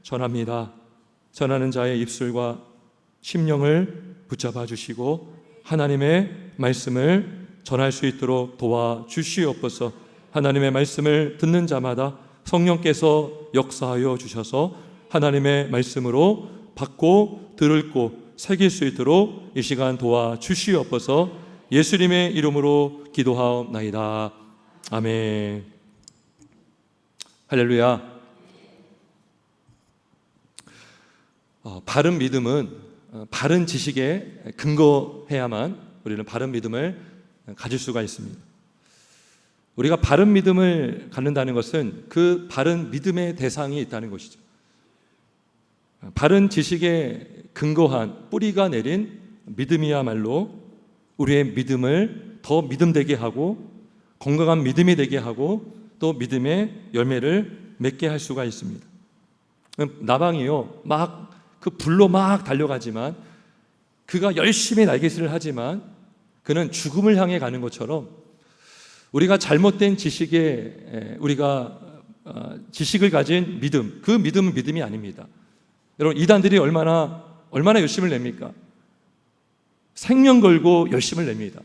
전합니다. 전하는 자의 입술과 심령을 붙잡아 주시고 하나님의 말씀을 전할 수 있도록 도와주시옵소서. 하나님의 말씀을 듣는 자마다 성령께서 역사하여 주셔서 하나님의 말씀으로 받고 들을고 새길 수 있도록 이 시간 도와주시옵소서. 예수님의 이름으로 기도하옵나이다. 아멘. 할렐루야. 바른 믿음은 바른 지식에 근거해야만 우리는 바른 믿음을 가질 수가 있습니다. 우리가 바른 믿음을 갖는다는 것은 그 바른 믿음의 대상이 있다는 것이죠. 바른 지식에 근거한 뿌리가 내린 믿음이야말로 우리의 믿음을 더 믿음되게 하고 건강한 믿음이 되게 하고 또 믿음의 열매를 맺게 할 수가 있습니다. 나방이요, 막 그 불로 막 달려가지만 그가 열심히 날개질을 하지만 그는 죽음을 향해 가는 것처럼 우리가 잘못된 지식에 우리가 지식을 가진 믿음, 그 믿음은 믿음이 아닙니다. 여러분, 이단들이 얼마나 열심을 냅니까? 생명 걸고 열심을 냅니다.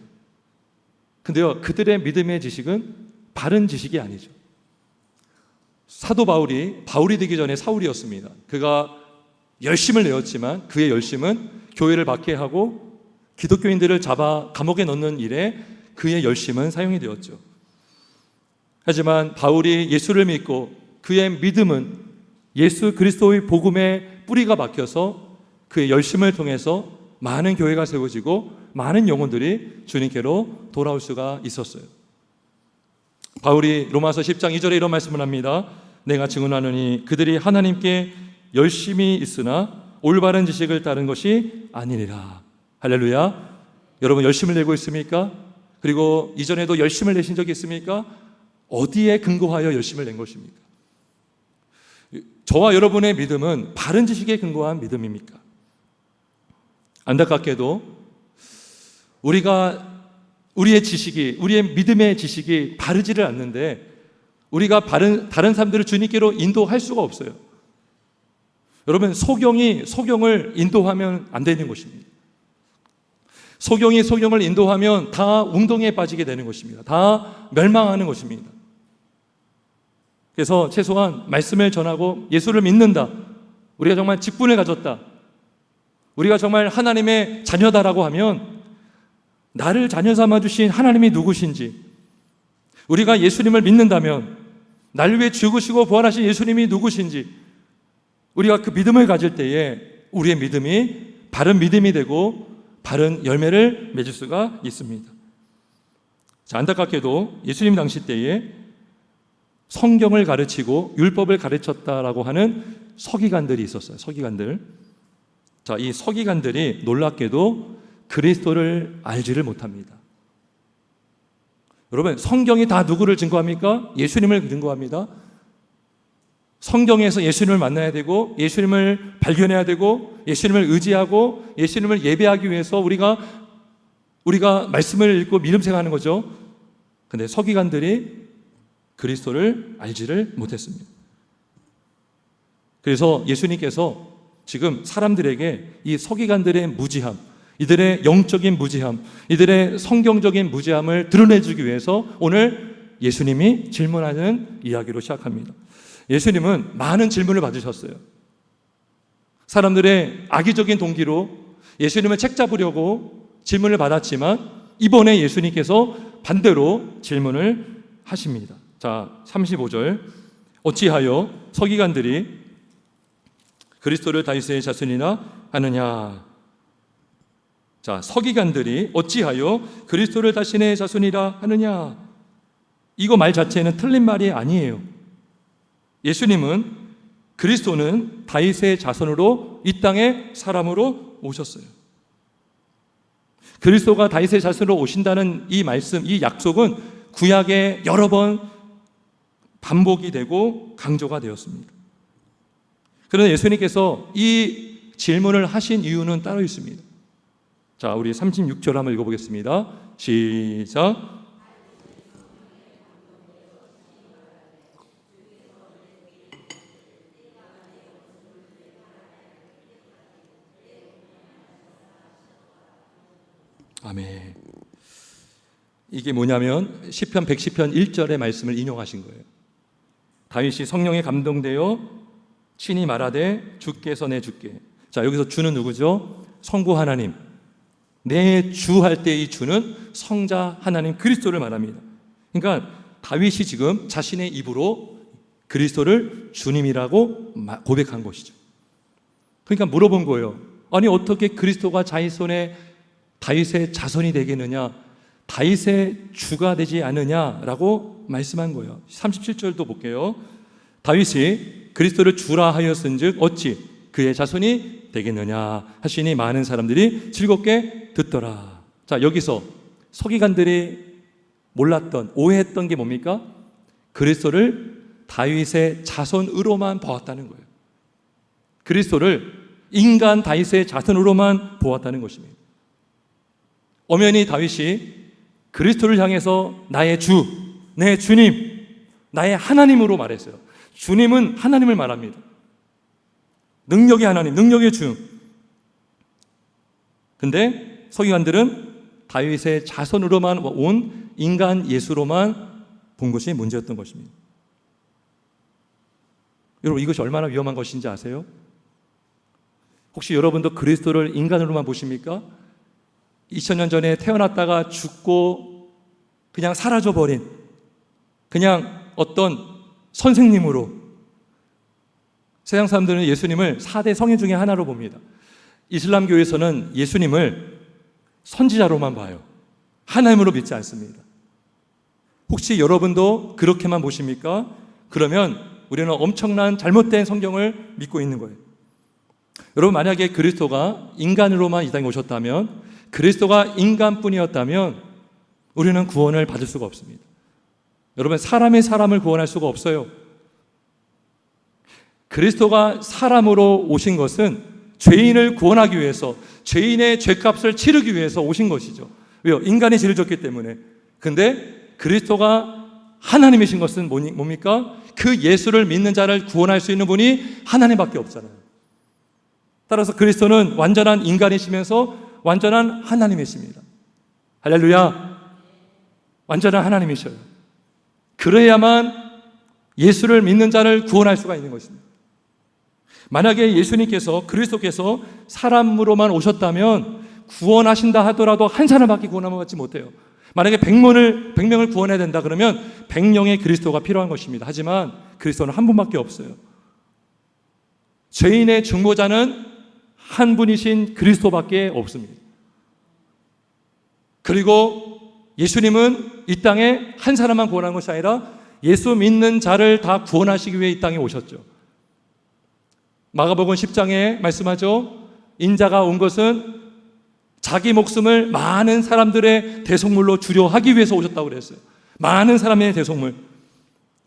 근데요, 그들의 믿음의 지식은 바른 지식이 아니죠. 사도 바울이 되기 전에 사울이었습니다. 그가 열심을 내었지만 그의 열심은 교회를 박해하고 기독교인들을 잡아 감옥에 넣는 일에 그의 열심은 사용이 되었죠. 하지만 바울이 예수를 믿고 그의 믿음은 예수 그리스도의 복음에 뿌리가 박혀서 그의 열심을 통해서 많은 교회가 세워지고 많은 영혼들이 주님께로 돌아올 수가 있었어요. 바울이 로마서 10장 2절에 이런 말씀을 합니다. 내가 증언하노니 그들이 하나님께 열심히 있으나 올바른 지식을 따른 것이 아니니라. 할렐루야. 여러분, 열심을 내고 있습니까? 그리고 이전에도 열심을 내신 적이 있습니까? 어디에 근거하여 열심을 낸 것입니까? 저와 여러분의 믿음은 바른 지식에 근거한 믿음입니까? 안타깝게도 우리의 지식이, 우리의 믿음의 지식이 바르지를 않는데 우리가 다른 사람들을 주님께로 인도할 수가 없어요. 여러분, 소경을 인도하면 안 되는 것입니다. 소경을 인도하면 다 웅덩이에 빠지게 되는 것입니다. 다 멸망하는 것입니다. 그래서 최소한 말씀을 전하고 예수를 믿는다, 우리가 정말 직분을 가졌다, 우리가 정말 하나님의 자녀다라고 하면 나를 자녀 삼아주신 하나님이 누구신지, 우리가 예수님을 믿는다면 나를 위해 죽으시고 부활하신 예수님이 누구신지 우리가 그 믿음을 가질 때에 우리의 믿음이 바른 믿음이 되고 바른 열매를 맺을 수가 있습니다. 자, 안타깝게도 예수님 당시 때에 성경을 가르치고 율법을 가르쳤다라고 하는 서기관들이 있었어요. 서기관들. 자, 이 서기관들이 놀랍게도 그리스도를 알지를 못합니다. 여러분, 성경이 다 누구를 증거합니까? 예수님을 증거합니다. 성경에서 예수님을 만나야 되고 예수님을 발견해야 되고 예수님을 의지하고 예수님을 예배하기 위해서 우리가 말씀을 읽고 믿음 생활하는 거죠. 근데 서기관들이 그리스도를 알지를 못했습니다. 그래서 예수님께서 지금 사람들에게 이 서기관들의 무지함, 이들의 영적인 무지함, 이들의 성경적인 무지함을 드러내주기 위해서 오늘 예수님이 질문하는 이야기로 시작합니다. 예수님은 많은 질문을 받으셨어요. 사람들의 악의적인 동기로 예수님을 책잡으려고 질문을 받았지만 이번에 예수님께서 반대로 질문을 하십니다. 자, 35절. 어찌하여 서기관들이 그리스도를 다윗의 자손이라 하느냐. 자, 서기관들이 어찌하여 그리스도를 다윗의 자손이라 하느냐. 이거 말 자체는 틀린 말이 아니에요. 예수님은, 그리스도는 다윗의 자손으로 이 땅에 사람으로 오셨어요. 그리스도가 다윗의 자손으로 오신다는 이 말씀, 이 약속은 구약에 여러 번 반복이 되고 강조가 되었습니다. 그런데 예수님께서 이 질문을 하신 이유는 따로 있습니다. 자, 우리 36절 한번 읽어보겠습니다. 시작. 아멘. 이게 뭐냐면 시편 110편 1절의 말씀을 인용하신 거예요. 다윗이 성령에 감동되어 친히 말하되 주께서 내 주께. 자, 여기서 주는 누구죠? 성부 하나님. 내 주 할 때 이 주는 성자 하나님 그리스도를 말합니다. 그러니까 다윗이 지금 자신의 입으로 그리스도를 주님이라고 고백한 것이죠. 그러니까 물어본 거예요. 아니 어떻게 그리스도가 자손의 다윗의 자손이 되겠느냐, 다윗의 주가 되지 않느냐라고 말씀한 거예요. 37절도 볼게요. 다윗이 그리스도를 주라 하였은즉 어찌 그의 자손이 되겠느냐 하시니 많은 사람들이 즐겁게 듣더라. 자, 여기서 서기관들이 몰랐던, 오해했던 게 뭡니까? 그리스도를 다윗의 자손으로만 보았다는 거예요. 그리스도를 인간 다윗의 자손으로만 보았다는 것입니다. 엄연히 다윗이 그리스도를 향해서 나의 주, 내 주님, 나의 하나님으로 말했어요. 주님은 하나님을 말합니다. 능력의 하나님, 능력의 주. 근데 서기관들은 다윗의 자손으로만 온 인간 예수로만 본 것이 문제였던 것입니다. 여러분, 이것이 얼마나 위험한 것인지 아세요? 혹시 여러분도 그리스도를 인간으로만 보십니까? 2000년 전에 태어났다가 죽고 그냥 사라져버린 그냥 어떤 선생님으로, 세상 사람들은 예수님을 4대 성인 중에 하나로 봅니다. 이슬람교에서는 예수님을 선지자로만 봐요. 하나님으로 믿지 않습니다. 혹시 여러분도 그렇게만 보십니까? 그러면 우리는 엄청난 잘못된 성경을 믿고 있는 거예요. 여러분, 만약에 그리스도가 인간으로만 이 땅에 오셨다면, 그리스도가 인간뿐이었다면 우리는 구원을 받을 수가 없습니다. 여러분, 사람이 사람을 구원할 수가 없어요. 그리스도가 사람으로 오신 것은 죄인을 구원하기 위해서, 죄인의 죄값을 치르기 위해서 오신 것이죠. 왜요? 인간이 죄를 졌기 때문에. 근데 그리스도가 하나님이신 것은 뭡니까? 그 예수를 믿는 자를 구원할 수 있는 분이 하나님밖에 없잖아요. 따라서 그리스도는 완전한 인간이시면서 완전한 하나님이십니다. 할렐루야. 완전한 하나님이셔요. 그래야만 예수를 믿는 자를 구원할 수가 있는 것입니다. 만약에 예수님께서, 그리스도께서 사람으로만 오셨다면 구원하신다 하더라도 한 사람밖에 구원함을 받지 못해요. 만약에 100명을 구원해야 된다 그러면 100명의 그리스도가 필요한 것입니다. 하지만 그리스도는 한 분밖에 없어요. 죄인의 중보자는 한 분이신 그리스도밖에 없습니다. 그리고 예수님은 이 땅에 한 사람만 구원한 것이 아니라 예수 믿는 자를 다 구원하시기 위해 이 땅에 오셨죠. 마가복음 10장에 말씀하죠. 인자가 온 것은 자기 목숨을 많은 사람들의 대속물로 주려 하기 위해서 오셨다고 그랬어요. 많은 사람의 대속물.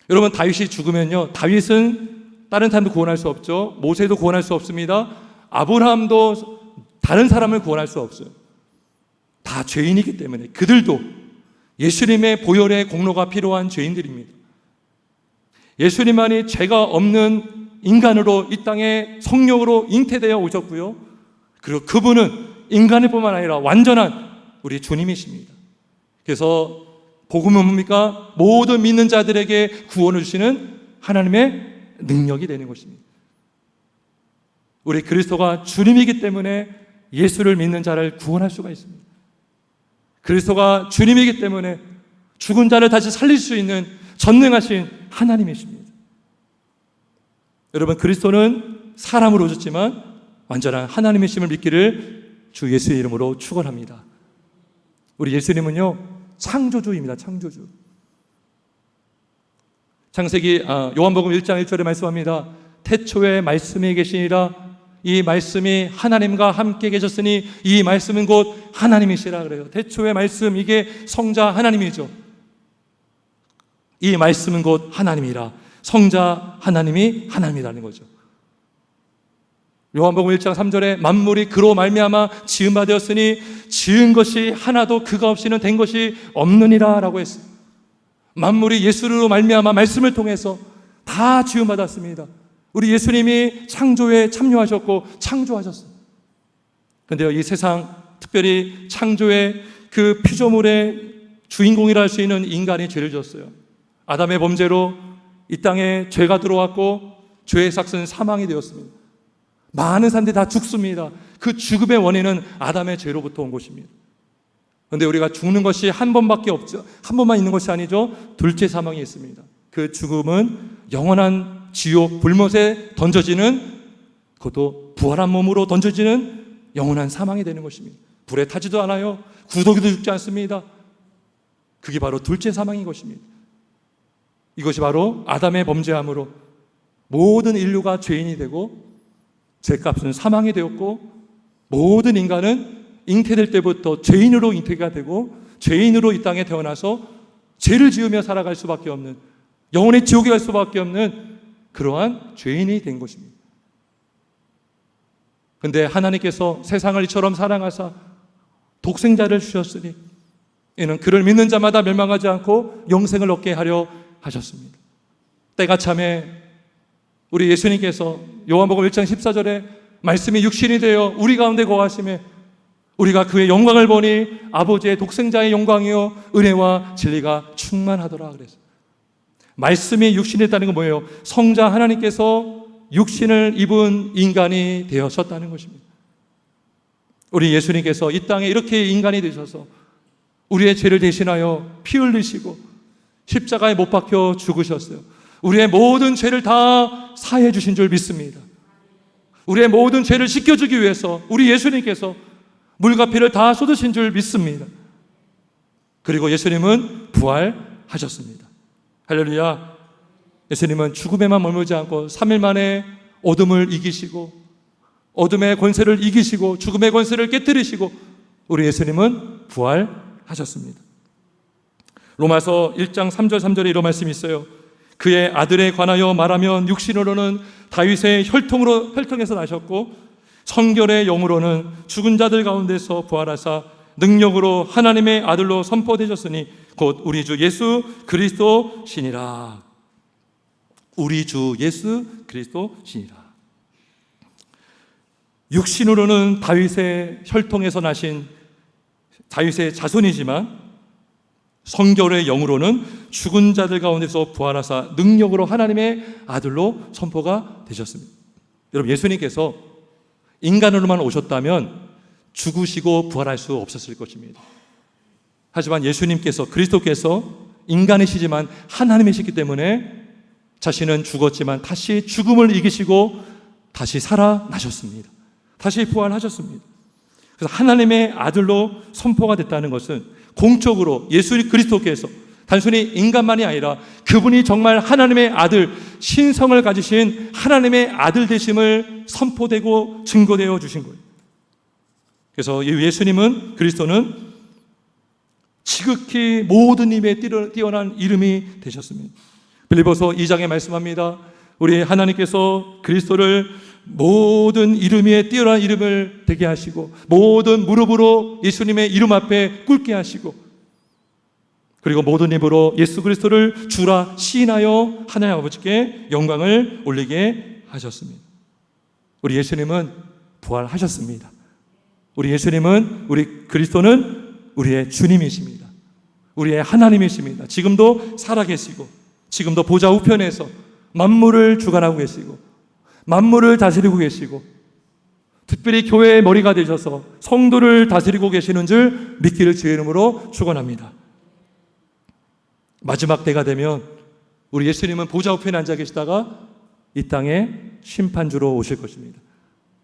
여러분, 다윗이 죽으면요, 다윗은 다른 사람도 구원할 수 없죠. 모세도 구원할 수 없습니다. 아브라함도 다른 사람을 구원할 수 없어요. 다 죄인이기 때문에 그들도 예수님의 보혈의 공로가 필요한 죄인들입니다. 예수님만이 죄가 없는 인간으로 이 땅에 성령으로 잉태되어 오셨고요. 그리고 그분은 인간일 뿐만 아니라 완전한 우리 주님이십니다. 그래서 복음은 뭡니까? 모든 믿는 자들에게 구원을 주시는 하나님의 능력이 되는 것입니다. 우리 그리스도가 주님이기 때문에 예수를 믿는 자를 구원할 수가 있습니다. 그리스도가 주님이기 때문에 죽은 자를 다시 살릴 수 있는 전능하신 하나님이십니다. 여러분, 그리스도는 사람으로 오셨지만 완전한 하나님이심을 믿기를 주 예수의 이름으로 축원합니다. 우리 예수님은요, 창조주입니다. 창조주. 창세기 요한복음 1장 1절에 말씀합니다. 태초에 말씀이 계시니라. 이 말씀이 하나님과 함께 계셨으니 이 말씀은 곧 하나님이시라 그래요. 태초의 말씀, 이게 성자 하나님이죠. 이 말씀은 곧 하나님이라. 성자 하나님이 하나님이라는 거죠. 요한복음 1장 3절에 만물이 그로 말미암아 지은 바 되었으니 지은 것이 하나도 그가 없이는 된 것이 없느니라 라고 했어요. 만물이 예수로 말미암아 말씀을 통해서 다 지은 받았습니다. 우리 예수님이 창조에 참여하셨고 창조하셨어요. 그런데요, 이 세상 특별히 창조의 그 피조물의 주인공이라 할 수 있는 인간이 죄를 졌어요. 아담의 범죄로 이 땅에 죄가 들어왔고 죄의 삭은 사망이 되었습니다. 많은 사람들이 다 죽습니다. 그 죽음의 원인은 아담의 죄로부터 온 것입니다. 그런데 우리가 죽는 것이 한 번밖에 없죠. 한 번만 있는 것이 아니죠. 둘째 사망이 있습니다. 그 죽음은 영원한 지옥 불못에 던져지는, 그것도 부활한 몸으로 던져지는 영원한 사망이 되는 것입니다. 불에 타지도 않아요. 구더기도 죽지 않습니다. 그게 바로 둘째 사망인 것입니다. 이것이 바로 아담의 범죄함으로 모든 인류가 죄인이 되고 죄값은 사망이 되었고, 모든 인간은 잉태될 때부터 죄인으로 잉태가 되고 죄인으로 이 땅에 태어나서 죄를 지으며 살아갈 수밖에 없는, 영원의 지옥에 갈 수밖에 없는 그러한 죄인이 된 것입니다. 그런데 하나님께서 세상을 이처럼 사랑하사 독생자를 주셨으니 이는 그를 믿는 자마다 멸망하지 않고 영생을 얻게 하려 하셨습니다. 때가 참에 우리 예수님께서 요한복음 1장 14절에 말씀이 육신이 되어 우리 가운데 거하심에 우리가 그의 영광을 보니 아버지의 독생자의 영광이요 은혜와 진리가 충만하더라 그랬어요. 말씀이 육신이 됐다는 건 뭐예요? 성자 하나님께서 육신을 입은 인간이 되었었다는 것입니다. 우리 예수님께서 이 땅에 이렇게 인간이 되셔서 우리의 죄를 대신하여 피 흘리시고 십자가에 못 박혀 죽으셨어요. 우리의 모든 죄를 다 사해 주신 줄 믿습니다. 우리의 모든 죄를 씻겨주기 위해서 우리 예수님께서 물과 피를 다 쏟으신 줄 믿습니다. 그리고 예수님은 부활하셨습니다. 할렐루야. 예수님은 죽음에만 머물지 않고 3일 만에 어둠을 이기시고 어둠의 권세를 이기시고 죽음의 권세를 깨뜨리시고 우리 예수님은 부활하셨습니다. 로마서 1장 3절 3절에 이런 말씀이 있어요. 그의 아들에 관하여 말하면 육신으로는 다윗의 혈통에서 나셨고 성결의 영으로는 죽은 자들 가운데서 부활하사 능력으로 하나님의 아들로 선포되셨으니 곧 우리 주 예수 그리스도 신이라. 우리 주 예수 그리스도 신이라. 육신으로는 다윗의 혈통에서 나신 다윗의 자손이지만 성결의 영으로는 죽은 자들 가운데서 부활하사 능력으로 하나님의 아들로 선포가 되셨습니다. 여러분, 예수님께서 인간으로만 오셨다면 죽으시고 부활할 수 없었을 것입니다. 하지만 예수님께서, 그리스도께서 인간이시지만 하나님이시기 때문에 자신은 죽었지만 다시 죽음을 이기시고 다시 살아나셨습니다. 다시 부활하셨습니다. 그래서 하나님의 아들로 선포가 됐다는 것은 공적으로 예수 그리스도께서 단순히 인간만이 아니라 그분이 정말 하나님의 아들, 신성을 가지신 하나님의 아들 되심을 선포되고 증거되어 주신 거예요. 그래서 예수님은, 그리스도는 지극히 모든 힘에 뛰어난 이름이 되셨습니다. 빌립보서 2장에 말씀합니다. 우리 하나님께서 그리스도를 모든 이름 위에 뛰어난 이름을 되게 하시고 모든 무릎으로 예수님의 이름 앞에 꿇게 하시고 그리고 모든 입으로 예수 그리스도를 주라 시인하여 하나님 아버지께 영광을 올리게 하셨습니다. 우리 예수님은 부활하셨습니다. 우리 예수님은, 우리 그리스도는 우리의 주님이십니다. 우리의 하나님이십니다. 지금도 살아계시고 지금도 보좌 우편에서 만물을 주관하고 계시고 만물을 다스리고 계시고 특별히 교회의 머리가 되셔서 성도를 다스리고 계시는 줄 믿기를 주의 이름으로 축원합니다. 마지막 때가 되면 우리 예수님은 보좌 우편에 앉아 계시다가 이 땅에 심판주로 오실 것입니다.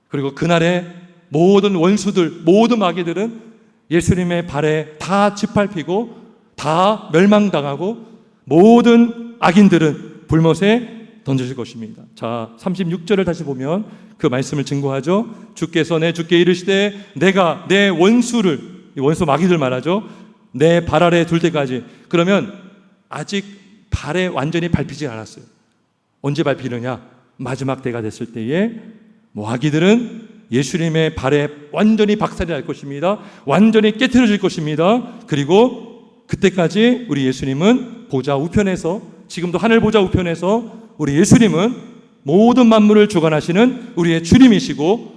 그리고 그날에 모든 원수들, 모든 마귀들은 예수님의 발에 다 짓밟히고 다 멸망당하고 모든 악인들은 불못에 던져질 것입니다. 자, 36절을 다시 보면 그 말씀을 증거하죠. 주께서 내 주께 이르시되 내가 내 원수를, 원수 마귀들 말하죠, 내 발 아래 둘 때까지. 그러면 아직 발에 완전히 밟히지 않았어요. 언제 밟히느냐? 마지막 때가 됐을 때에 마귀들은 예수님의 발에 완전히 박살이 날 것입니다. 완전히 깨트려질 것입니다. 그리고 그때까지 우리 예수님은 보좌 우편에서, 지금도 하늘 보좌 우편에서 우리 예수님은 모든 만물을 주관하시는 우리의 주님이시고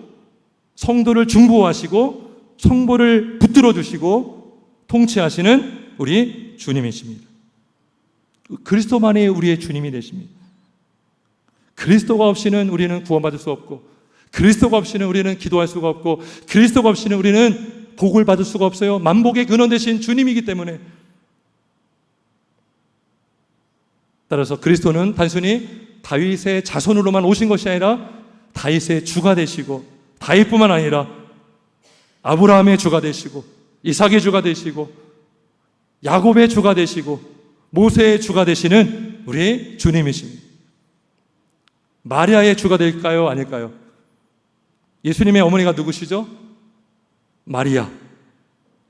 성도를 중보하시고 성보를 붙들어 주시고 통치하시는 우리 주님이십니다. 그리스도만이 우리의 주님이 되십니다. 그리스도가 없이는 우리는 구원받을 수 없고, 그리스도가 없이는 우리는 기도할 수가 없고, 그리스도가 없이는 우리는 복을 받을 수가 없어요. 만복의 근원 되신 주님이기 때문에. 따라서 그리스도는 단순히 다윗의 자손으로만 오신 것이 아니라 다윗의 주가 되시고, 다윗뿐만 아니라 아브라함의 주가 되시고, 이삭의 주가 되시고, 야곱의 주가 되시고, 모세의 주가 되시는 우리 주님이십니다. 마리아의 주가 될까요? 아닐까요? 예수님의 어머니가 누구시죠? 마리아.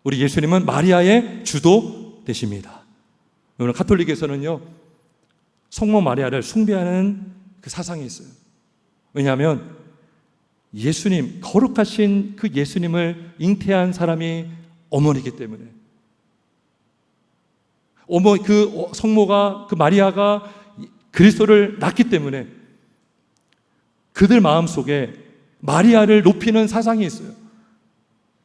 우리 예수님은 마리아의 주도 되십니다. 오늘 카톨릭에서는요, 성모 마리아를 숭배하는 그 사상이 있어요. 왜냐하면 예수님, 거룩하신 그 예수님을 잉태한 사람이 어머니이기 때문에, 그 성모가, 그 마리아가 그리스도를 낳기 때문에 그들 마음속에 마리아를 높이는 사상이 있어요.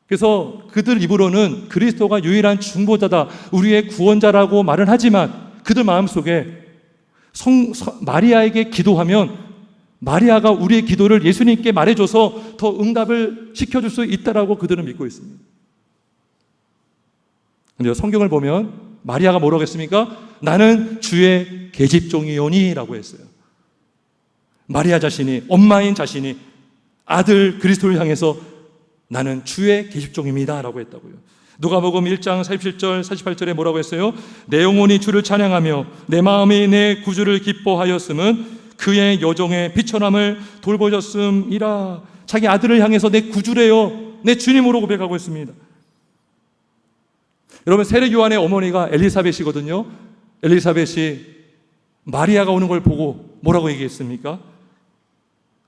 그래서 그들 입으로는 그리스도가 유일한 중보자다, 우리의 구원자라고 말은 하지만 그들 마음속에 마리아에게 기도하면 마리아가 우리의 기도를 예수님께 말해줘서 더 응답을 시켜줄 수 있다라고 그들은 믿고 있습니다. 그런데 성경을 보면 마리아가 뭐라고 했습니까? 나는 주의 계집종이오니 라고 했어요. 마리아 자신이, 엄마인 자신이 아들 그리스도를 향해서 나는 주의 계집종입니다 라고 했다고요. 누가복음 1장 47절 48절에 뭐라고 했어요? 내 영혼이 주를 찬양하며 내 마음이 내 구주를 기뻐하였음은 그의 여종의 비천함을 돌보셨음이라. 자기 아들을 향해서 내 구주래요, 내 주님으로 고백하고 있습니다. 여러분, 세례 요한의 어머니가 엘리사벳이거든요. 엘리사벳이 마리아가 오는 걸 보고 뭐라고 얘기했습니까?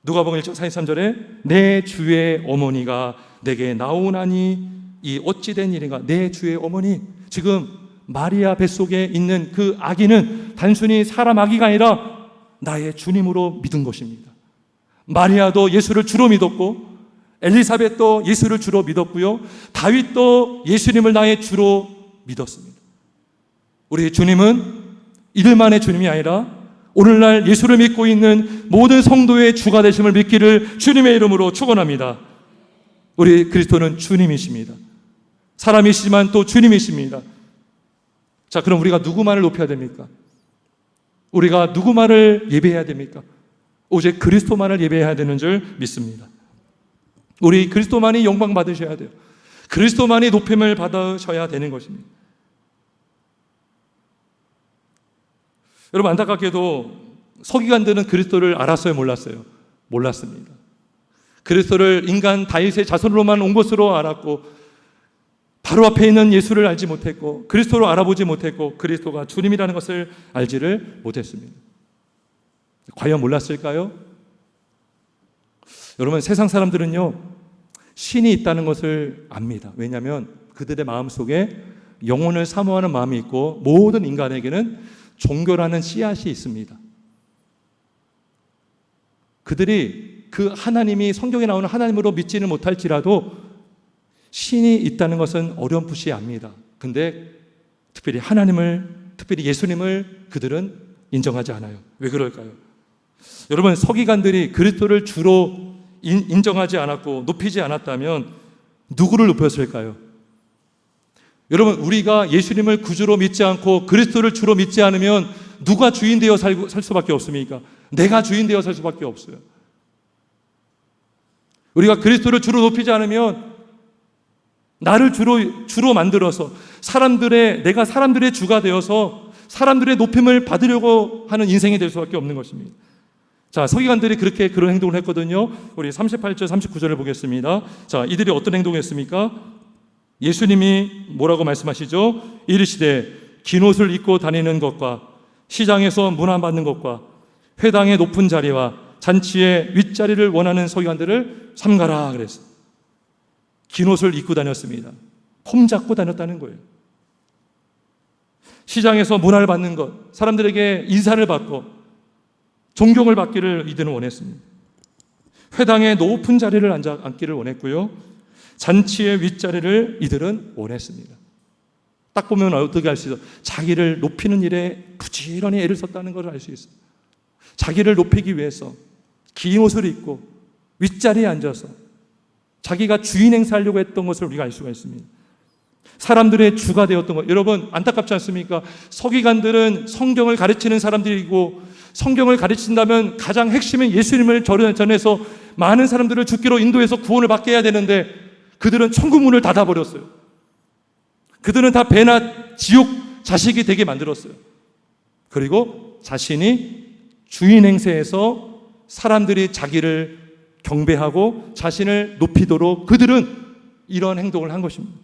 누가복음 1장 43절에 내 주의 어머니가 내게 나오나니 이 어찌 된 일인가. 내 주의 어머니, 지금 마리아 뱃속에 있는 그 아기는 단순히 사람 아기가 아니라 나의 주님으로 믿은 것입니다. 마리아도 예수를 주로 믿었고, 엘리사벳도 예수를 주로 믿었고요, 다윗도 예수님을 나의 주로 믿었습니다. 우리 주님은 이들만의 주님이 아니라 오늘날 예수를 믿고 있는 모든 성도의 주가 되심을 믿기를 주님의 이름으로 축원합니다. 우리 그리스도는 주님이십니다. 사람이시지만 또 주님이십니다. 자, 그럼 우리가 누구만을 높여야 됩니까? 우리가 누구만을 예배해야 됩니까? 오직 그리스도만을 예배해야 되는 줄 믿습니다. 우리 그리스도만이 영광 받으셔야 돼요. 그리스도만이 높임을 받으셔야 되는 것입니다. 여러분, 안타깝게도 서기관들은 그리스도를 알았어요, 몰랐어요? 몰랐습니다. 그리스도를 인간 다윗의 자손으로만 온 것으로 알았고, 바로 앞에 있는 예수를 알지 못했고, 그리스도를 알아보지 못했고, 그리스도가 주님이라는 것을 알지를 못했습니다. 과연 몰랐을까요? 여러분, 세상 사람들은요, 신이 있다는 것을 압니다. 왜냐하면 그들의 마음속에 영혼을 사모하는 마음이 있고, 모든 인간에게는 종교라는 씨앗이 있습니다. 그들이 그 하나님이 성경에 나오는 하나님으로 믿지는 못할지라도 신이 있다는 것은 어렴풋이 압니다. 근데 특별히 하나님을, 특별히 예수님을 그들은 인정하지 않아요. 왜 그럴까요? 여러분, 서기관들이 그리스도를 주로 인정하지 않았고 높이지 않았다면 누구를 높였을까요? 여러분, 우리가 예수님을 구주로 믿지 않고 그리스도를 주로 믿지 않으면 누가 주인 되어 살 수밖에 없습니까? 내가 주인 되어 살 수밖에 없어요. 우리가 그리스도를 주로 높이지 않으면 나를 주로 만들어서 내가 사람들의 주가 되어서 사람들의 높임을 받으려고 하는 인생이 될 수밖에 없는 것입니다. 자, 서기관들이 그런 행동을 했거든요. 우리 38절 39절을 보겠습니다. 자, 이들이 어떤 행동을 했습니까? 예수님이 뭐라고 말씀하시죠? 이르시되 긴 옷을 입고 다니는 것과 시장에서 문안받는 것과 회당의 높은 자리와 잔치의 윗자리를 원하는 서기관들을 삼가라 그랬어요. 긴 옷을 입고 다녔습니다. 폼 잡고 다녔다는 거예요. 시장에서 문화를 받는 것, 사람들에게 인사를 받고 존경을 받기를 이들은 원했습니다. 회당의 높은 자리를 앉기를 원했고요, 잔치의 윗자리를 이들은 원했습니다. 딱 보면 어떻게 알 수 있어요? 자기를 높이는 일에 부지런히 애를 썼다는 것을 알 수 있어요. 자기를 높이기 위해서 긴 옷을 입고 윗자리에 앉아서 자기가 주인 행세하려고 했던 것을 우리가 알 수가 있습니다. 사람들의 주가 되었던 것. 여러분 안타깝지 않습니까? 서기관들은 성경을 가르치는 사람들이고 성경을 가르친다면 가장 핵심인 예수님을 전해서 많은 사람들을 죽기로 인도해서 구원을 받게 해야 되는데 그들은 천국문을 닫아버렸어요. 그들은 다 배나 지옥 자식이 되게 만들었어요. 그리고 자신이 주인 행세에서 사람들이 자기를 경배하고 자신을 높이도록 그들은 이런 행동을 한 것입니다.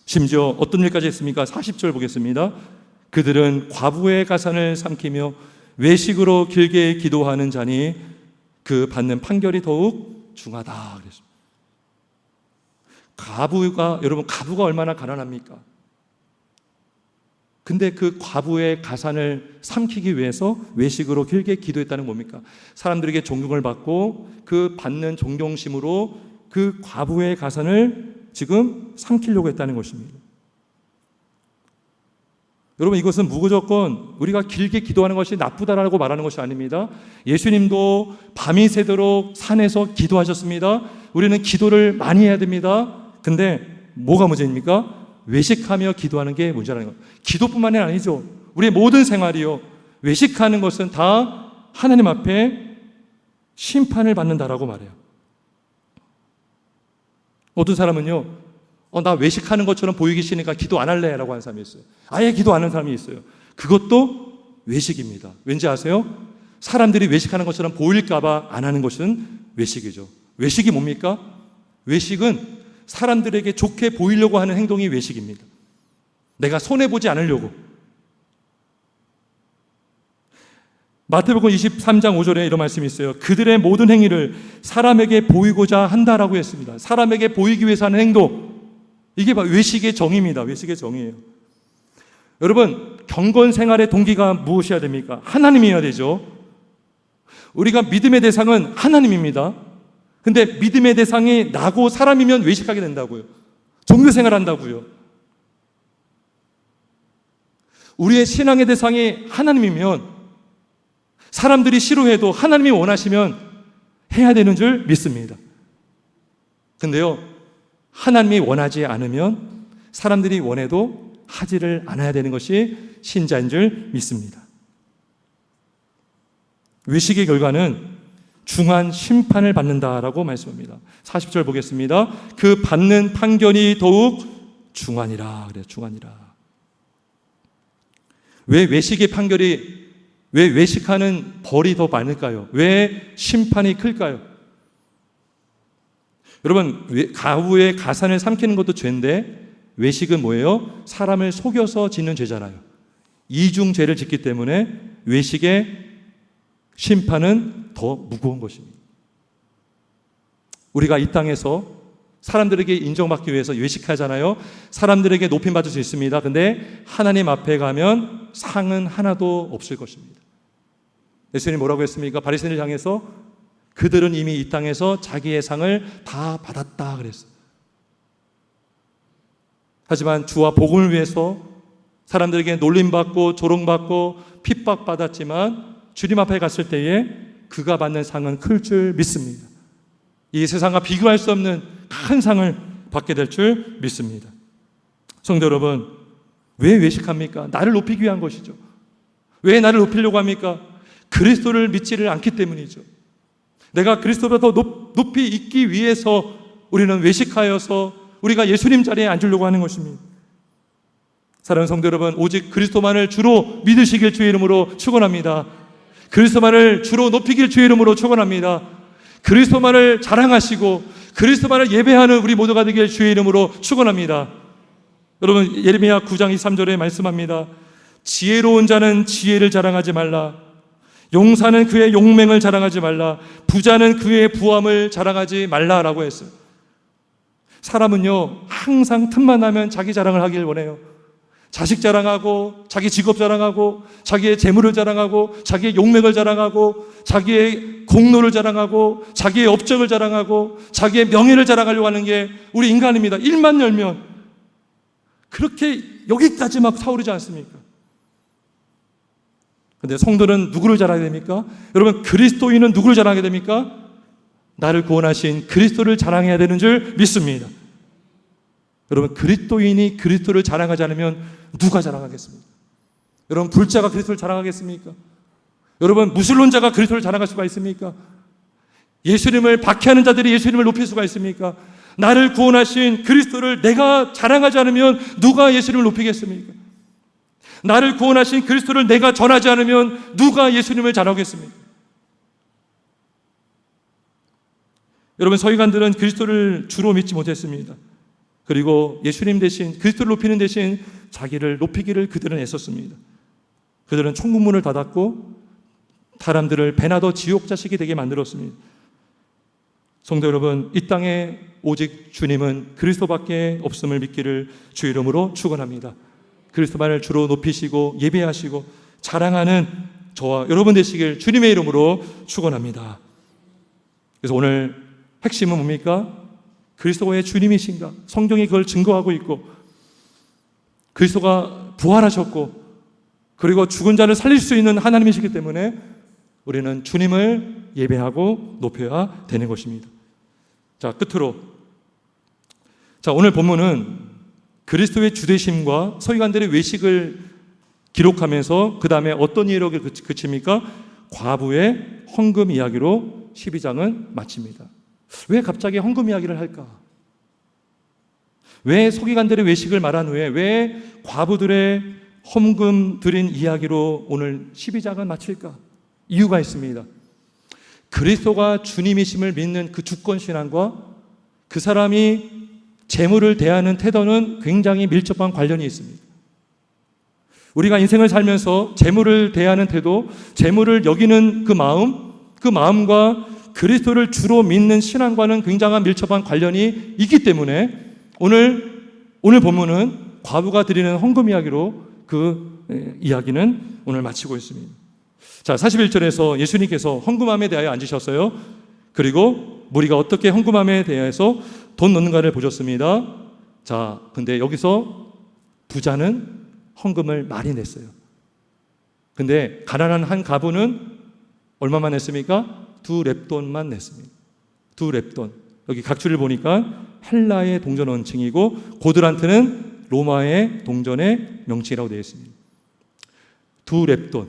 심지어 어떤 일까지 했습니까? 40절 보겠습니다. 그들은 과부의 가산을 삼키며 외식으로 길게 기도하는 자니 그 받는 판결이 더욱 중하다 그랬습니다. 여러분 과부가 얼마나 가난합니까? 근데 그 과부의 가산을 삼키기 위해서 외식으로 길게 기도했다는 뭡니까? 사람들에게 존경을 받고 그 받는 존경심으로 그 과부의 가산을 지금 삼키려고 했다는 것입니다. 여러분 이것은 무조건 우리가 길게 기도하는 것이 나쁘다라고 말하는 것이 아닙니다. 예수님도 밤이 새도록 산에서 기도하셨습니다. 우리는 기도를 많이 해야 됩니다. 근데 뭐가 문제입니까? 외식하며 기도하는 게 문제라는 것. 기도뿐만이 아니죠. 우리의 모든 생활이요. 외식하는 것은 다 하나님 앞에 심판을 받는다라고 말해요. 어떤 사람은요, 나 외식하는 것처럼 보이기 싫으니까 기도 안 할래 라고 하는 사람이 있어요. 아예 기도 안 하는 사람이 있어요. 그것도 외식입니다. 왠지 아세요? 사람들이 외식하는 것처럼 보일까봐 안 하는 것은 외식이죠. 외식이 뭡니까? 외식은 사람들에게 좋게 보이려고 하는 행동이 외식입니다. 내가 손해보지 않으려고. 마태복음 23장 5절에 이런 말씀이 있어요. 그들의 모든 행위를 사람에게 보이고자 한다라고 했습니다. 사람에게 보이기 위해서 하는 행동. 이게 바로 외식의 정의입니다. 외식의 정의예요. 여러분, 경건 생활의 동기가 무엇이어야 됩니까? 하나님이어야 되죠. 우리가 믿음의 대상은 하나님입니다. 근데 믿음의 대상이 나고 사람이면 외식하게 된다고요. 종교 생활한다고요. 우리의 신앙의 대상이 하나님이면 사람들이 싫어해도 하나님이 원하시면 해야 되는 줄 믿습니다. 근데요, 하나님이 원하지 않으면 사람들이 원해도 하지를 않아야 되는 것이 신자인 줄 믿습니다. 외식의 결과는 중한 심판을 받는다라고 말씀합니다. 40절 보겠습니다. 그 받는 판결이 더욱 중하니라. 그래요. 중하니라. 왜 외식하는 벌이 더 많을까요? 왜 심판이 클까요? 여러분, 가부의 가산을 삼키는 것도 죄인데 외식은 뭐예요? 사람을 속여서 짓는 죄잖아요. 이중죄를 짓기 때문에 외식의 심판은 더 무거운 것입니다. 우리가 이 땅에서 사람들에게 인정받기 위해서 외식하잖아요. 사람들에게 높임받을 수 있습니다. 근데 하나님 앞에 가면 상은 하나도 없을 것입니다. 예수님이 뭐라고 했습니까? 바리새인을 향해서 그들은 이미 이 땅에서 자기의 상을 다 받았다 그랬어요. 하지만 주와 복음을 위해서 사람들에게 놀림받고 조롱받고 핍박받았지만 주님 앞에 갔을 때에 그가 받는 상은 클 줄 믿습니다. 이 세상과 비교할 수 없는 큰 상을 받게 될 줄 믿습니다. 성도 여러분, 왜 외식합니까? 나를 높이기 위한 것이죠. 왜 나를 높이려고 합니까? 그리스도를 믿지를 않기 때문이죠. 내가 그리스도보다 더 높이 있기 위해서 우리는 외식하여서 우리가 예수님 자리에 앉으려고 하는 것입니다. 사랑하는 성도 여러분, 오직 그리스도만을 주로 믿으시길 주의 이름으로 축원합니다. 그리스도만을 주로 높이길 주의 이름으로 축원합니다. 그리스도만을 자랑하시고 그리스도만을 예배하는 우리 모두가 되길 주의 이름으로 축원합니다. 여러분, 예레미야 9장 23절에 말씀합니다. 지혜로운 자는 지혜를 자랑하지 말라. 용사는 그의 용맹을 자랑하지 말라. 부자는 그의 부함을 자랑하지 말라라고 했어요. 사람은요, 항상 틈만 나면 자기 자랑을 하길 원해요. 자식 자랑하고 자기 직업 자랑하고 자기의 재물을 자랑하고 자기의 용맥을 자랑하고 자기의 공로를 자랑하고 자기의 업적을 자랑하고 자기의 명예를 자랑하려고 하는 게 우리 인간입니다. 일만 열면 그렇게 여기까지 막 차오르지 않습니까? 근데 성도는 누구를 자랑하게 됩니까? 여러분, 그리스도인은 누구를 자랑하게 됩니까? 나를 구원하신 그리스도를 자랑해야 되는 줄 믿습니다. 여러분, 그리스도인이 그리스도를 자랑하지 않으면 누가 자랑하겠습니까? 여러분, 불자가 그리스도를 자랑하겠습니까? 여러분, 무신론자가 그리스도를 자랑할 수가 있습니까? 예수님을 박해하는 자들이 예수님을 높일 수가 있습니까? 나를 구원하신 그리스도를 내가 자랑하지 않으면 누가 예수님을 높이겠습니까? 나를 구원하신 그리스도를 내가 전하지 않으면 누가 예수님을 자랑하겠습니까? 여러분, 서기관들은 그리스도를 주로 믿지 못했습니다. 그리고 예수님 대신 그리스도를 높이는 대신 자기를 높이기를 그들은 애썼습니다. 그들은 총국문을 닫았고 사람들을 배나더 지옥 자식이 되게 만들었습니다. 성도 여러분, 이 땅에 오직 주님은 그리스도밖에 없음을 믿기를 주 이름으로 축원합니다. 그리스도만을 주로 높이시고 예배하시고 자랑하는 저와 여러분 되시길 주님의 이름으로 축원합니다. 그래서 오늘 핵심은 뭡니까? 그리스도가 주님이신가? 성경이 그걸 증거하고 있고 그리스도가 부활하셨고 그리고 죽은 자를 살릴 수 있는 하나님이시기 때문에 우리는 주님을 예배하고 높여야 되는 것입니다. 자, 끝으로 오늘 본문은 그리스도의 주되심과 서기관들의 외식을 기록하면서 그 다음에 어떤 이야기로 그칩니까? 과부의 헌금 이야기로 12장은 마칩니다. 왜 갑자기 헌금 이야기를 할까? 왜 서기관들의 외식을 말한 후에 왜 과부들의 헌금 드린 이야기로 오늘 12장은 마칠까? 이유가 있습니다. 그리스도가 주님이심을 믿는 그 주권신앙과 그 사람이 재물을 대하는 태도는 굉장히 밀접한 관련이 있습니다. 우리가 인생을 살면서 재물을 대하는 태도, 재물을 여기는 그 마음과 그리스도를 주로 믿는 신앙과는 굉장한 밀접한 관련이 있기 때문에 오늘 본문은 과부가 드리는 헌금 이야기로 그 이야기는 오늘 마치고 있습니다. 자, 41절에서 예수님께서 헌금함에 대하여 앉으셨어요. 그리고 무리가 어떻게 헌금함에 대해서 돈 넣는가를 보셨습니다. 자, 근데 여기서 부자는 헌금을 많이 냈어요. 근데 가난한 한 가부는 얼마만 냈습니까? 2렙돈만 냈습니다. 2렙돈. 여기 각주를 보니까 헬라의 동전 원칭이고 고드란트는 로마의 동전의 명칭이라고 되어 있습니다. 2렙돈.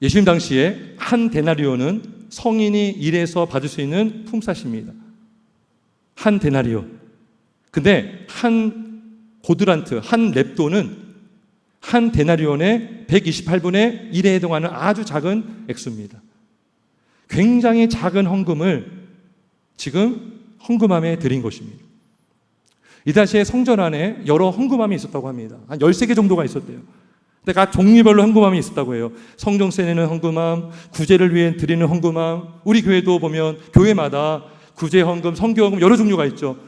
예수님 당시에 한 데나리오는 성인이 일해서 받을 수 있는 품삯입니다. 한 데나리오. 근데 한 고드란트, 한 렙돈은 한 데나리온의 128분의 1에 해당하는 아주 작은 액수입니다. 굉장히 작은 헌금을 지금 헌금함에 드린 것입니다. 이 당시에 성전 안에 여러 헌금함이 있었다고 합니다. 한 13개 정도가 있었대요. 근데 각 종류별로 헌금함이 있었다고 해요. 성전세 내는 헌금함, 구제를 위해 드리는 헌금함, 우리 교회도 보면 교회마다 구제 헌금, 성교 헌금 여러 종류가 있죠.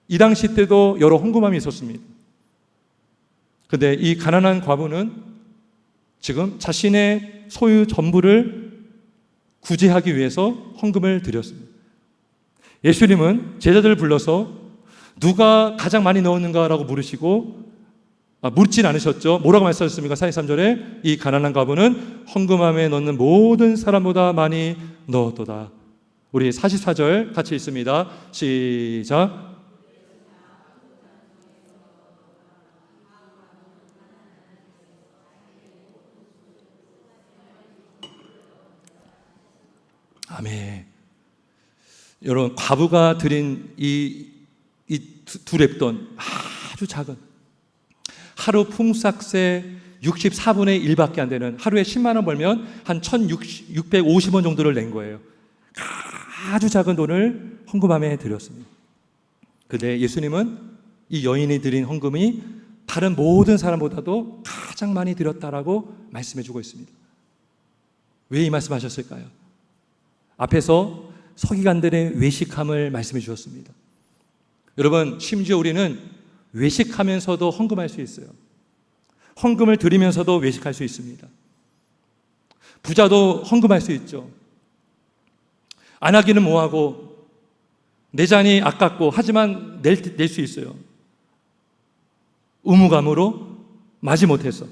이 당시 때도 여러 헌금함이 있었습니다. 근데 이 가난한 과부는 지금 자신의 소유 전부를 구제하기 위해서 헌금을 드렸습니다. 예수님은 제자들을 불러서 누가 가장 많이 넣었는가라고 물으시고 묻진 않으셨죠. 뭐라고 말씀하셨습니까? 43절에 이 가난한 과부는 헌금함에 넣는 모든 사람보다 많이 넣었도다. 우리 44절 같이 읽습니다. 시작. 아멘. 여러분, 과부가 드린 이 2렙돈 아주 작은 하루 품삯의 64분의 1밖에 안 되는 하루에 10만 원 벌면 한 1,650원 정도를 낸 거예요. 아주 작은 돈을 헌금함에 드렸습니다. 근데 예수님은 이 여인이 드린 헌금이 다른 모든 사람보다도 가장 많이 드렸다라고 말씀해 주고 있습니다. 왜 이 말씀하셨을까요? 앞에서 서기관들의 외식함을 말씀해 주셨습니다. 여러분, 심지어 우리는 외식하면서도 헌금할 수 있어요. 헌금을 드리면서도 외식할 수 있습니다. 부자도 헌금할 수 있죠. 안 하기는 뭐하고 내 잔이 아깝고 하지만 낼 수 있어요. 의무감으로 마지못해서.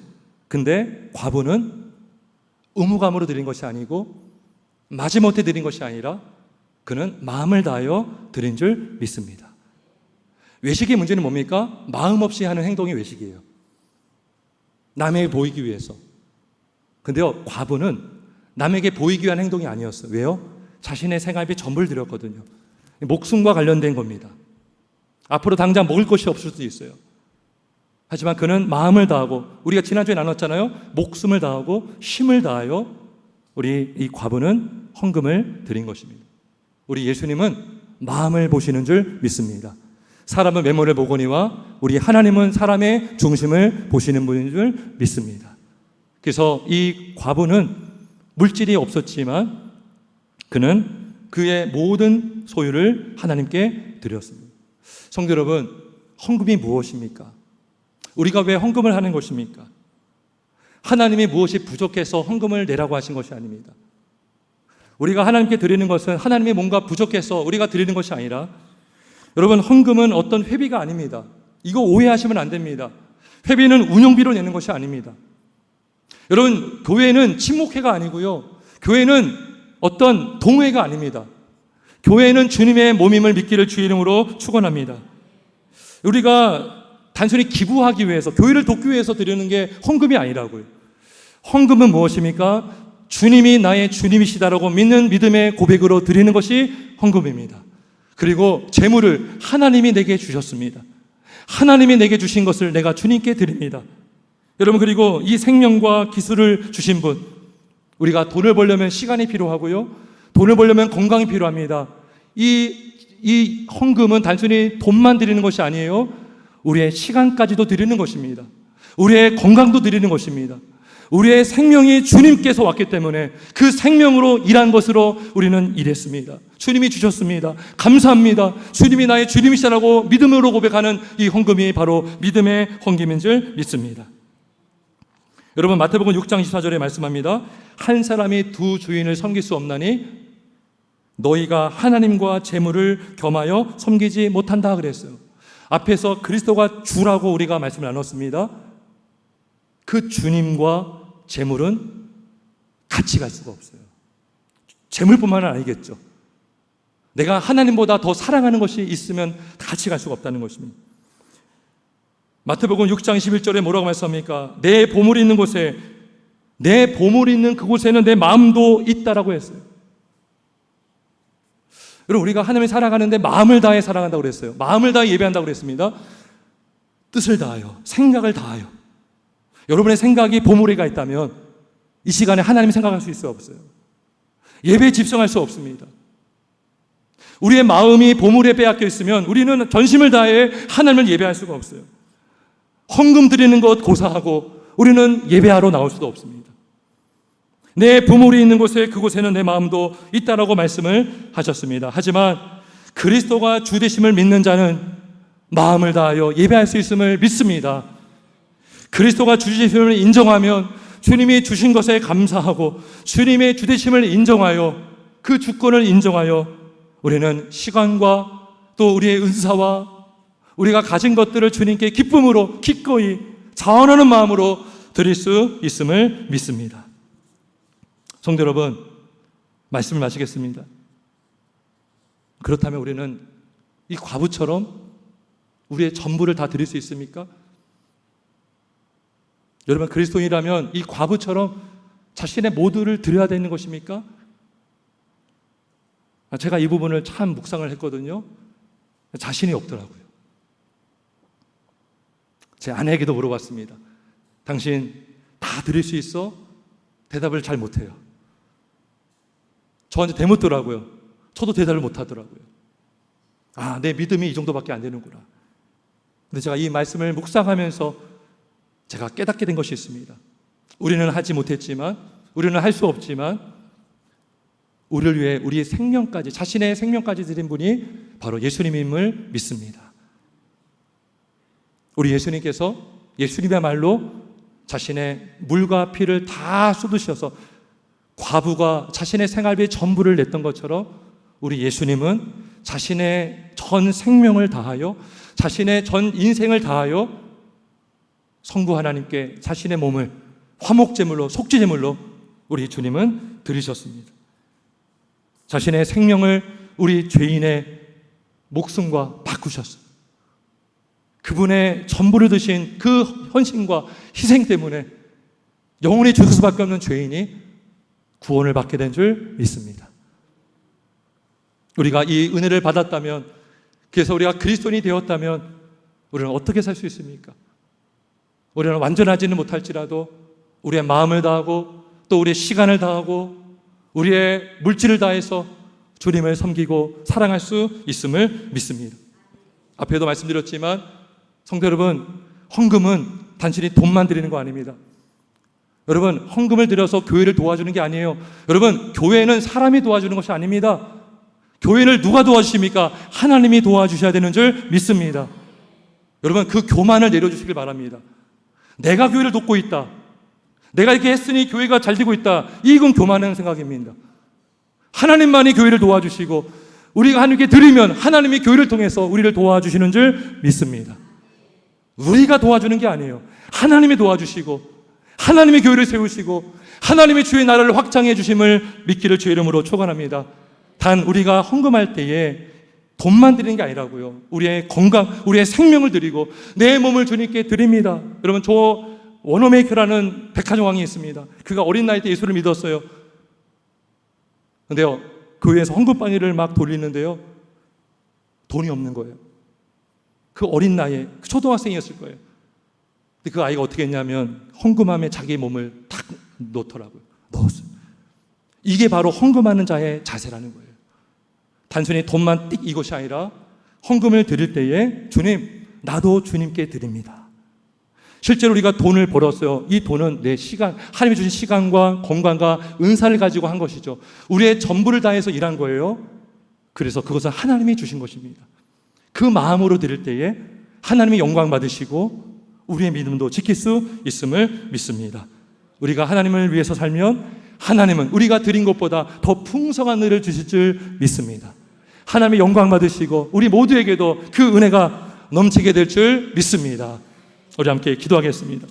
근데 과부는 의무감으로 드린 것이 아니고 마지못해 드린 것이 아니라 그는 마음을 다하여 드린 줄 믿습니다. 외식의 문제는 뭡니까? 마음 없이 하는 행동이 외식이에요. 남에게 보이기 위해서. 근데요, 과부는 남에게 보이기 위한 행동이 아니었어요. 왜요? 자신의 생활비 전부를 드렸거든요. 목숨과 관련된 겁니다. 앞으로 당장 먹을 것이 없을 수도 있어요. 하지만 그는 마음을 다하고, 우리가 지난주에 나눴잖아요. 목숨을 다하고 힘을 다하여 우리 이 과부는 헌금을 드린 것입니다. 우리 예수님은 마음을 보시는 줄 믿습니다. 사람은 외모를 보거니와 우리 하나님은 사람의 중심을 보시는 분인 줄 믿습니다. 그래서 이 과부는 물질이 없었지만 그는 그의 모든 소유를 하나님께 드렸습니다. 성도 여러분, 헌금이 무엇입니까? 우리가 왜 헌금을 하는 것입니까? 하나님이 무엇이 부족해서 헌금을 내라고 하신 것이 아닙니다. 우리가 하나님께 드리는 것은 하나님이 뭔가 부족해서 우리가 드리는 것이 아니라, 여러분, 헌금은 어떤 회비가 아닙니다. 이거 오해하시면 안 됩니다. 회비는 운영비로 내는 것이 아닙니다. 여러분, 교회는 친목회가 아니고요. 교회는 어떤 동회가 아닙니다. 교회는 주님의 몸임을 믿기를 주의 이름으로 축원합니다. 우리가 단순히 기부하기 위해서, 교회를 돕기 위해서 드리는 게 헌금이 아니라고요. 헌금은 무엇입니까? 주님이 나의 주님이시다라고 믿는 믿음의 고백으로 드리는 것이 헌금입니다. 그리고 재물을 하나님이 내게 주셨습니다. 하나님이 내게 주신 것을 내가 주님께 드립니다. 여러분, 그리고 이 생명과 기술을 주신 분, 우리가 돈을 벌려면 시간이 필요하고요, 돈을 벌려면 건강이 필요합니다. 이 헌금은 단순히 돈만 드리는 것이 아니에요. 우리의 시간까지도 드리는 것입니다. 우리의 건강도 드리는 것입니다. 우리의 생명이 주님께서 왔기 때문에 그 생명으로 일한 것으로 우리는 일했습니다. 주님이 주셨습니다. 감사합니다. 주님이 나의 주님이시라고 믿음으로 고백하는 이 헌금이 바로 믿음의 헌금인 줄 믿습니다. 여러분, 마태복음 6장 24절에 말씀합니다. 한 사람이 두 주인을 섬길 수 없나니 너희가 하나님과 재물을 겸하여 섬기지 못한다 그랬어요. 앞에서 그리스도가 주라고 우리가 말씀을 나눴습니다. 그 주님과 재물은 같이 갈 수가 없어요. 재물뿐만은 아니겠죠. 내가 하나님보다 더 사랑하는 것이 있으면 같이 갈 수가 없다는 것입니다. 마태복음 6장 11절에 뭐라고 말씀합니까? 내 보물이 있는 곳에, 내 보물이 있는 그곳에는 내 마음도 있다라고 했어요. 여러분, 우리가 하나님을 사랑하는데 마음을 다해 사랑한다고 그랬어요. 마음을 다해 예배한다고 그랬습니다. 뜻을 다하여, 생각을 다하여. 여러분의 생각이 보물에가 있다면 이 시간에 하나님 생각할 수 있어요, 없어요? 예배에 집중할 수 없습니다. 우리의 마음이 보물에 빼앗겨 있으면 우리는 전심을 다해 하나님을 예배할 수가 없어요. 헌금 드리는 것 고사하고 우리는 예배하러 나올 수도 없습니다. 내 보물이 있는 곳에, 그곳에는 내 마음도 있다라고 말씀을 하셨습니다. 하지만 그리스도가 주 되심을 믿는 자는 마음을 다하여 예배할 수 있음을 믿습니다. 그리스도가 주 되심을 인정하면 주님이 주신 것에 감사하고 주님의 주 되심을 인정하여, 그 주권을 인정하여 우리는 시간과 또 우리의 은사와 우리가 가진 것들을 주님께 기쁨으로 기꺼이 자원하는 마음으로 드릴 수 있음을 믿습니다. 성도 여러분, 말씀을 마치겠습니다. 그렇다면 우리는 이 과부처럼 우리의 전부를 다 드릴 수 있습니까? 여러분, 그리스도인이라면 이 과부처럼 자신의 모두를 드려야 되는 것입니까? 제가 이 부분을 참 묵상을 했거든요. 자신이 없더라고요. 제 아내에게도 물어봤습니다. 당신 다 드릴 수 있어? 대답을 잘 못해요. 저한테 대묻더라고요. 저도 대답을 못하더라고요. 아, 내 믿음이 이 정도밖에 안 되는구나. 근데 제가 이 말씀을 묵상하면서 제가 깨닫게 된 것이 있습니다. 우리는 하지 못했지만, 우리는 할 수 없지만, 우리를 위해 우리의 생명까지, 자신의 생명까지 드린 분이 바로 예수님임을 믿습니다. 우리 예수님께서 예수님이야말로 자신의 물과 피를 다 쏟으셔서 과부가 자신의 생활비 전부를 냈던 것처럼 우리 예수님은 자신의 전 생명을 다하여 자신의 전 인생을 다하여 성부 하나님께 자신의 몸을 화목제물로 속죄제물로 우리 주님은 드리셨습니다. 자신의 생명을 우리 죄인의 목숨과 바꾸셨어요. 그분의 전부를 드신 그 헌신과 희생 때문에 영원히 죽을 수밖에 없는 죄인이 구원을 받게 된 줄 믿습니다. 우리가 이 은혜를 받았다면, 그래서 우리가 그리스도인이 되었다면 우리는 어떻게 살 수 있습니까? 우리는 완전하지는 못할지라도 우리의 마음을 다하고 또 우리의 시간을 다하고 우리의 물질을 다해서 주님을 섬기고 사랑할 수 있음을 믿습니다. 앞에도 말씀드렸지만 성도 여러분, 헌금은 단순히 돈만 드리는 거 아닙니다. 여러분, 헌금을 드려서 교회를 도와주는 게 아니에요. 여러분, 교회는 사람이 도와주는 것이 아닙니다. 교회를 누가 도와주십니까? 하나님이 도와주셔야 되는 줄 믿습니다. 여러분, 그 교만을 내려주시길 바랍니다. 내가 교회를 돕고 있다, 내가 이렇게 했으니 교회가 잘 되고 있다, 이건 교만한 생각입니다. 하나님만이 교회를 도와주시고 우리가 하나님께 드리면 하나님이 교회를 통해서 우리를 도와주시는 줄 믿습니다. 우리가 도와주는 게 아니에요. 하나님이 도와주시고 하나님이 교회를 세우시고 하나님이 주의 나라를 확장해 주심을 믿기를 주의 이름으로 축원합니다. 단 우리가 헌금할 때에 돈만 드리는 게 아니라고요. 우리의 건강, 우리의 생명을 드리고 내 몸을 주님께 드립니다. 여러분, 저 워너메이커라는 백화점 왕이 있습니다. 그가 어린 나이 때 예수를 믿었어요. 근데요, 교회에서 헌금바니를 막 돌리는데요, 돈이 없는 거예요. 그 어린 나이에, 그 초등학생이었을 거예요. 근데 그 아이가 어떻게 했냐면 헌금함에 자기 몸을 탁 넣더라고요. 넣었어요. 이게 바로 헌금하는 자의 자세라는 거예요. 단순히 돈만 띡 이것이 아니라 헌금을 드릴 때에 주님, 나도 주님께 드립니다. 실제로 우리가 돈을 벌었어요. 이 돈은 내 시간, 하나님이 주신 시간과 건강과 은사를 가지고 한 것이죠. 우리의 전부를 다해서 일한 거예요. 그래서 그것은 하나님이 주신 것입니다. 그 마음으로 드릴 때에 하나님이 영광 받으시고 우리의 믿음도 지킬 수 있음을 믿습니다. 우리가 하나님을 위해서 살면 하나님은 우리가 드린 것보다 더 풍성한 은혜를 주실 줄 믿습니다. 하나님의 영광 받으시고 우리 모두에게도 그 은혜가 넘치게 될 줄 믿습니다. 우리 함께 기도하겠습니다.